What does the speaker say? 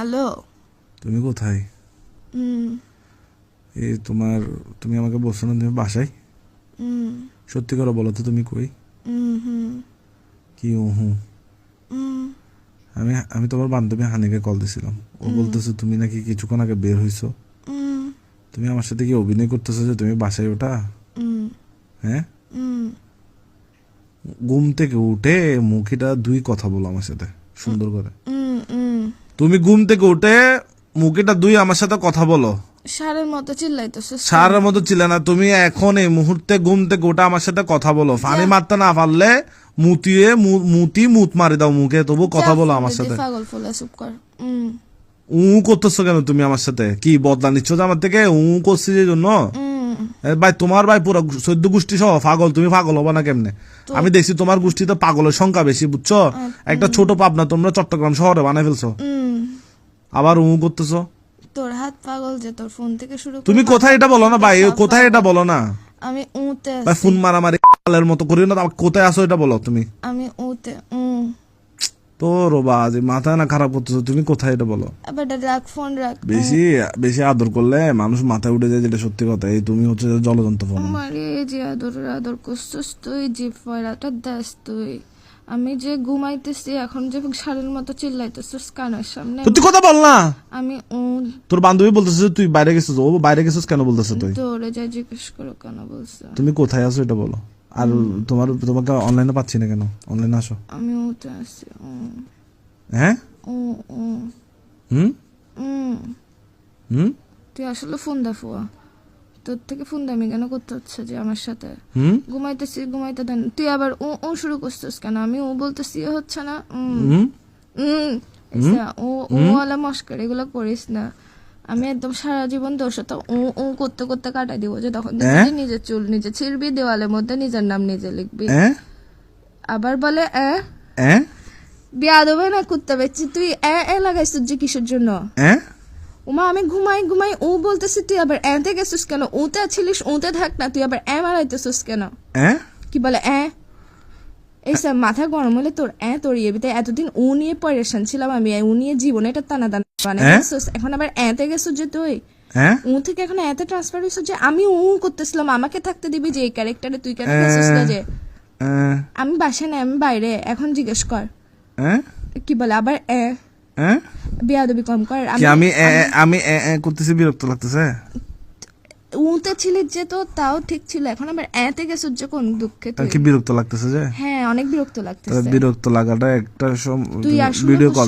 Hello. তুমি কোথায়? এই তুমি আমাকে বলছো না তুমি বাসায়? সত্যি করে বলো তো তুমি কই? কি আমি তোমার বান্ধবী হানিকে কল দিছিলাম। ও বলতেছে তুমি নাকি কিছুক্ষণ আগে বের হইছো। তুমি আমার সাথে কি অভিনয় করতেছো যে তুমি বাসায় ওঠা? হ্যাঁ, ঘুম থেকে উঠে মুখিটা দুই কথা বলো আমার সাথে সুন্দর করে। তুমি ঘুম থেকে উঠে মুখিটা দুই আমার সাথে কথা বলো। সারের মতো চিল্লাইতেছো। সারের মতো চিল্লা না, তুমি এখন এই মুহূর্তে ঘুম থেকে উঠে আমার সাথে কথা বলো। পানি মারতে না পারলে মুত মারি দাও মুখে, তবু কথা বলো আমার সাথে। পাগল ফুলা চুপ কর। করতেছো কেন তুমি আমার সাথে? কি বদলা নিচ্ছ যে আমার থেকে? করছি যে জন্য ভাই, তোমার ভাই পুরো 14 গোষ্ঠী সহ পাগল। তুমি পাগল হবা না কেমনে? আমি দেখছি তোমার গোষ্ঠীতে পাগলের সংখ্যা বেশি, বুঝছো? একটা ছোট পাবনা তোমরা চট্টগ্রাম শহরে বানাই ফেলছো, আবার করতেছো। তোর হাত পাগল যে, তোর ফোন থেকে শুরু করে তুমি কোথায় এটা বলো না ভাই, কোথায় এটা বলো না। আমি উতে ভাই ফোন মারামারি কালের মতো করি না, কোথায় আসো এটা বলো তুমি। আমি উতে তোর বাজে মাথা না খারাপ করতেছো, তুমি কোথায় এটা বলো। আবার রাখ, ফোন রাখ। বেশি আদর করলে মানুষ মাথায় উঠে যায়, যেটা সত্যি কথা। এই তুমি হচ্ছে জলযন্ত্র ফোন। আমারে যে আদর করছিস তুই, যে ফয়রাটা দাস তুই। আমি যে ঘুমাইতেছি এখন, যে সারের মতো চিল্লাইতেছিস কানের সামনে। তুই কথা বল না। আমি তোর বান্ধবী বলতেছে তুই বাইরে গেছিস। ও বাইরে গেছিস কেন বলতেছে? তুই তোরে যা জিজ্ঞেস করো কেন বলছো? তুমি কোথায় আছো এটা বলো। আর তোমাকে অনলাইনে পাচ্ছি না কেন? অনলাইনে আসো। আমি উঠে আসছি। হ্যাঁ, তুই আসলে ফোন দা ফুয়া, তোর থেকে ফোন দামি কেন করতে হচ্ছে যে আমার সাথে? ঘুমাইতে দেন, তুই আবার ও শুরু করছিস কেন? আমি বলতেছি হচ্ছে না। ওয়ালা মস্কার এগুলো করিস না। আমি একদম সারা জীবন তোর সাথে করতে করতে কাটাই দিব, যে তখন নিজের চুল নিজে ছিড়বি, দেওয়ালের মধ্যে নিজের নাম নিজে লিখবি। আবার বলে বিয়া দেবে না কুত্তা বেচছি, তুই লাগাইছিস যে কিসের জন্য? উমা আমি ঘুমাই ও বলতেছি, তুই আবার এতে গেছিস কেন? ওতে ছিলিস, ওতে থাক না, তুই আবার মারাইতেছিস কেন? কি বলে এইসব মাথা গরম হলে তোর ইয়ে বিতে। এতদিন ও নিয়ে পরেশান ছিলাম আমি, ও নিয়ে জীবনে এটা টানা দানা বানাইছিস, এখন আবার এতে গেছিস যে তুই। ও থেকে এখন এতে ট্রান্সফার হয়েছিস যে আমি করতেছিলাম, আমাকে থাকতে দিবি যে এই ক্যারেক্টারে, তুই কেন গেছিস না? যে আমি বাসায় না, আমি বাইরে, এখন জিজ্ঞেস কর। কি বলে আবার বেয়াদবি কম কর। আমি করতেছি, বিরক্ত লাগতেছে। উতে ছিলি যে, তো তাও ঠিক ছিল, এখন আবার এতে গেছিস যে কোন দুঃখে? কি বিরক্ত লাগতেছে যে? হ্যাঁ, অনেক বিরক্ত লাগতেছে। বিরক্ত লাগাটা একটা ভিডিও কল